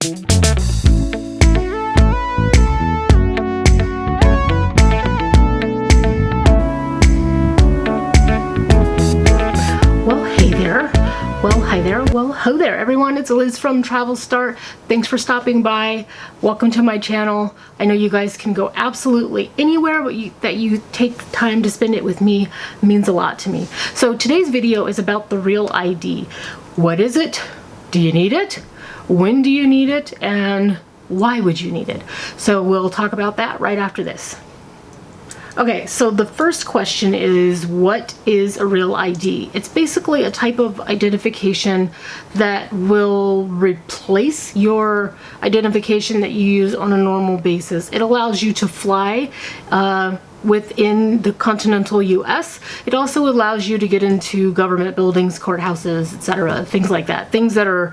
Well, ho there everyone, it's Liz from Travel Start. Thanks for stopping by. Welcome to my channel. I know you guys can go absolutely anywhere, but that you take time to spend it with me means a lot to me. So today's video is about the Real ID. What is it? Do you need it? When do you need it? And why would you need it? So we'll talk about that right after this. Okay, so the first question is, what is a Real ID? It's basically a type of identification that will replace your identification that you use on a normal basis. It allows you to fly within the continental US. It also allows you to get into government buildings, courthouses, etc., things like that, things that are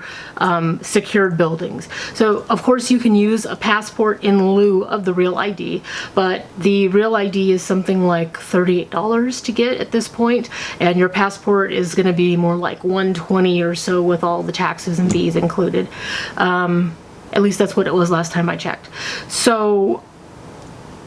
secured buildings. So of course you can use a passport in lieu of the Real ID, but the Real ID is something like $38 to get at this point, and your passport is going to be more like $120 or so with all the taxes and fees included. At least that's what it was last time I checked. So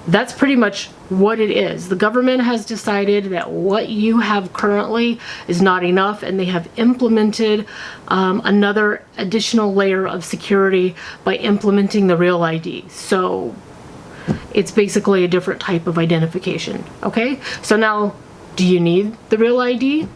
that's pretty much what it is. The government has decided that what you have currently is not enough, and they have implemented another additional layer of security by implementing the Real ID. So it's basically a different type of identification. Okay, so now, do you need the Real ID?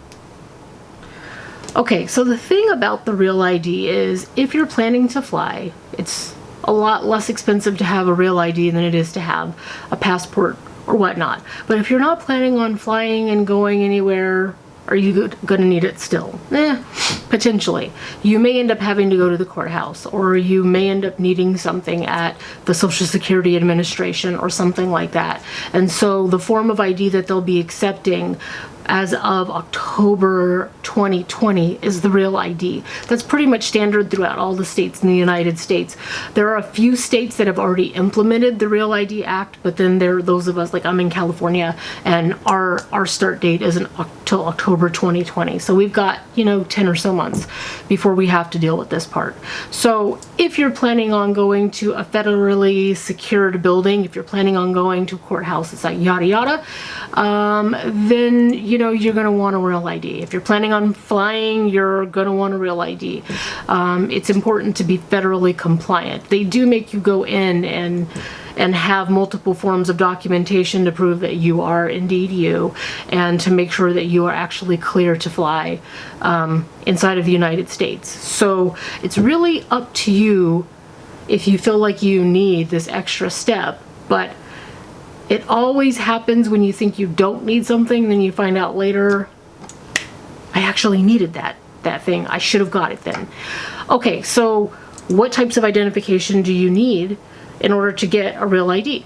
Okay, so the thing about the Real ID is, if you're planning to fly, it's a lot less expensive to have a Real ID than it is to have a passport or whatnot. But if you're not planning on flying and going anywhere, are you going to need it still? Potentially. You may end up having to go to the courthouse, or you may end up needing something at the Social Security Administration or something like that. And so the form of ID that they'll be accepting as of October 2020 is the Real ID. That's pretty much standard throughout all the states in the United States. There are a few states that have already implemented the Real ID Act, but then there are those of us, like I'm in California, and our start date isn't till October 2020. So we've got, 10 or so months before we have to deal with this part. So if you're planning on going to a federally secured building, if you're planning on going to a courthouse, it's like yada yada, then you're going to want a Real ID. If you're planning on flying, you're going to want a Real ID. It's important to be federally compliant. They do make you go in and have multiple forms of documentation to prove that you are indeed you, and to make sure that you are actually clear to fly inside of the United States. So it's really up to you if you feel like you need this extra step, but it always happens when you think you don't need something, then you find out later, I actually needed that thing. I should have got it then. Okay, so what types of identification do you need in order to get a Real ID?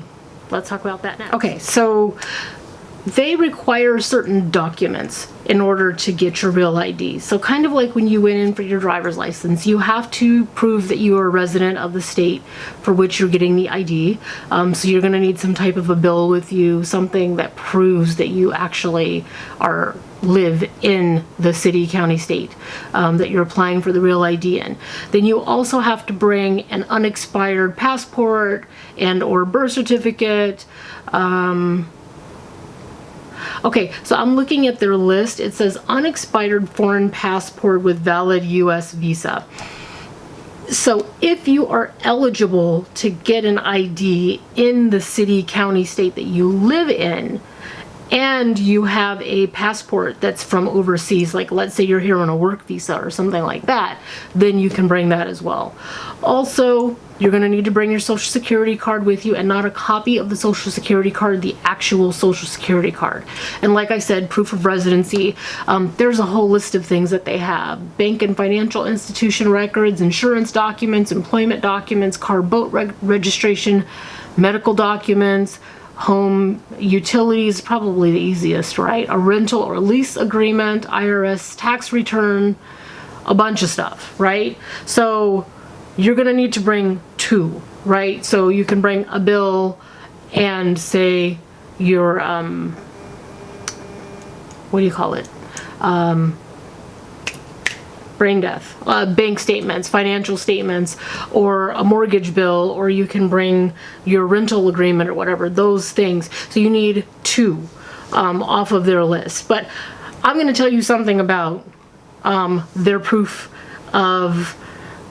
Let's talk about that now. Okay, so they require certain documents in order to get your Real ID. So kind of like when you went in for your driver's license, you have to prove that you are a resident of the state for which you're getting the ID. So you're going to need some type of a bill with you, something that proves that you actually live in the city, county, state that you're applying for the Real ID in. Then you also have to bring an unexpired passport and or birth certificate. Okay, so I'm looking at their list. It says unexpired foreign passport with valid US visa. So if you are eligible to get an ID in the city, county, state that you live in, and you have a passport that's from overseas, like let's say you're here on a work visa or something like that, then you can bring that as well. Also, you're going to need to bring your Social Security card with you, and not a copy of the Social Security card, the actual Social Security card. And like I said, proof of residency, there's a whole list of things that they have. Bank and financial institution records, insurance documents, employment documents, car boat registration, medical documents, home utilities, probably the easiest, right? A rental or lease agreement, IRS tax return, a bunch of stuff, right? So you're going to need to bring two, right? So you can bring a bill and say your, what do you call it? brain death. Bank statements, financial statements, or a mortgage bill, or you can bring your rental agreement or whatever, those things. So you need 2 off of their list. But I'm going to tell you something about their proof of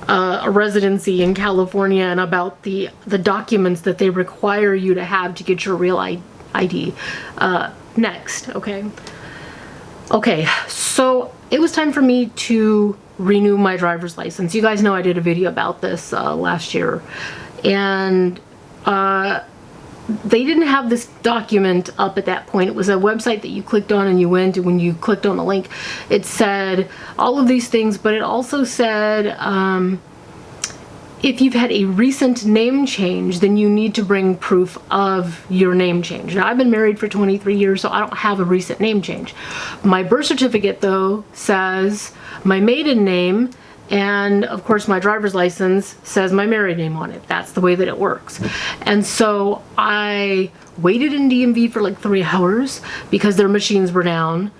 a residency in California, and about the documents that they require you to have to get your real ID next. Okay, so it was time for me to renew my driver's license. You guys know I did a video about this last year, and they didn't have this document up at that point. It was a website that you clicked on and you went, and when you clicked on the link, it said all of these things, but it also said if you've had a recent name change, then you need to bring proof of your name change. Now, I've been married for 23 years, so I don't have a recent name change. My birth certificate, though, says my maiden name, and of course my driver's license says my married name on it. That's the way that it works. And so I waited in DMV for like 3 hours because their machines were down.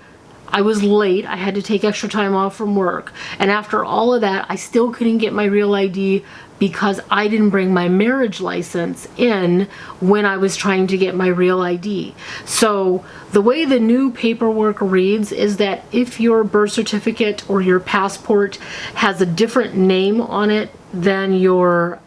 I was late. I had to take extra time off from work. And after all of that, I still couldn't get my real ID because I didn't bring my marriage license in when I was trying to get my real ID. So the way the new paperwork reads is that if your birth certificate or your passport has a different name on it than your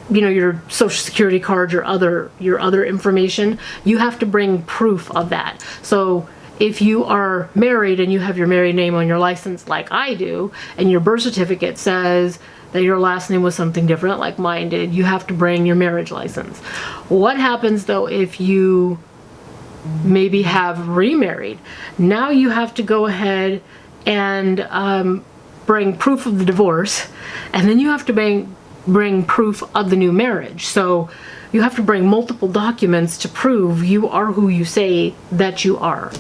your social security card, your other information, you have to bring proof of that. So if you are married and you have your married name on your license like I do, and your birth certificate says that your last name was something different like mine did, you have to bring your marriage license. What happens though if you maybe have remarried? Now you have to go ahead and bring proof of the divorce, and then you have to bring proof of the new marriage. So you have to bring multiple documents to prove you are who you say that you are.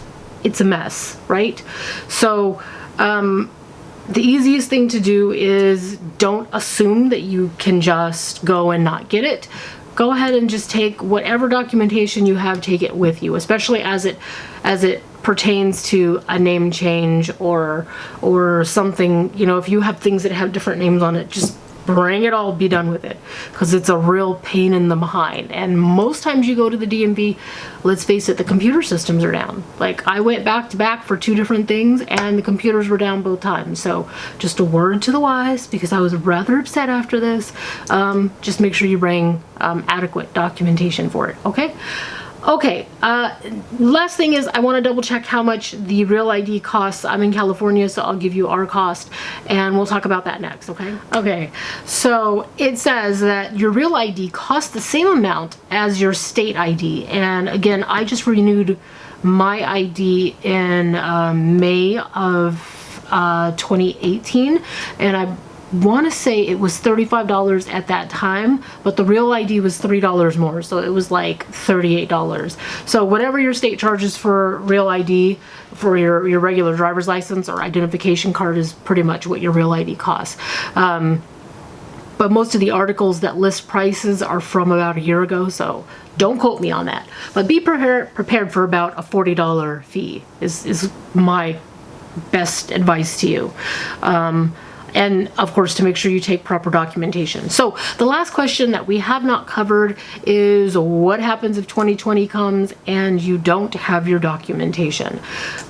It's a mess, right? So the easiest thing to do is don't assume that you can just go and not get it. Go ahead and just take whatever documentation you have, take it with you, especially as it pertains to a name change or something. If you have things that have different names on it, just bring it all, be done with it, because it's a real pain in the behind. And most times you go to the DMV, let's face it, the computer systems are down. Like, I went back to back for 2 different things and the computers were down both times. So just a word to the wise, because I was rather upset after this, just make sure you bring adequate documentation for it. Okay, last thing is I want to double check how much the real ID costs. I'm in California, so I'll give you our cost, and we'll talk about that next, okay? So it says that your real ID costs the same amount as your state ID. And again, I just renewed my ID in May of 2018, and I want to say it was $35 at that time, but the real ID was $3 more, so it was like $38. So whatever your state charges for real ID for your regular driver's license or identification card is pretty much what your real ID costs. But most of the articles that list prices are from about a year ago, so don't quote me on that. But be prepared for about a $40 fee is my best advice to you. And of course, to make sure you take proper documentation. So the last question that we have not covered is what happens if 2020 comes and you don't have your documentation?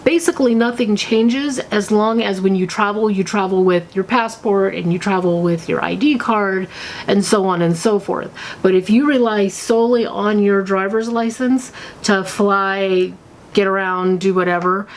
Basically, nothing changes as long as when you travel with your passport and you travel with your ID card and so on and so forth. But if you rely solely on your driver's license to fly, get around, do whatever,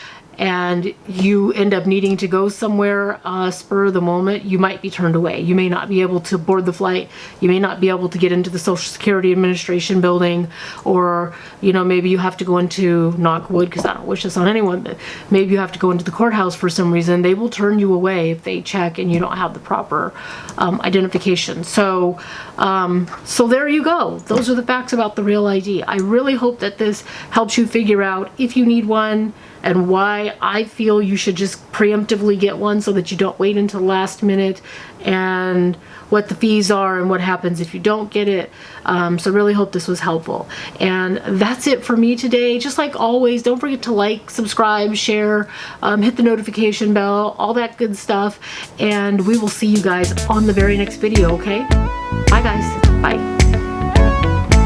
and you end up needing to go somewhere spur of the moment, you might be turned away. You may not be able to board the flight. You may not be able to get into the Social Security Administration building, or maybe you have to go into, knock wood, because I don't wish this on anyone, but maybe you have to go into the courthouse for some reason. They will turn you away if they check and you don't have the proper identification. So there you go. Those are the facts about the real ID. I really hope that this helps you figure out if you need one, and why I feel you should just preemptively get one so that you don't wait until the last minute, and what the fees are and what happens if you don't get it. So really hope this was helpful. And that's it for me today. Just like always, don't forget to like, subscribe, share, hit the notification bell, all that good stuff. And we will see you guys on the very next video, okay? Bye guys. Bye.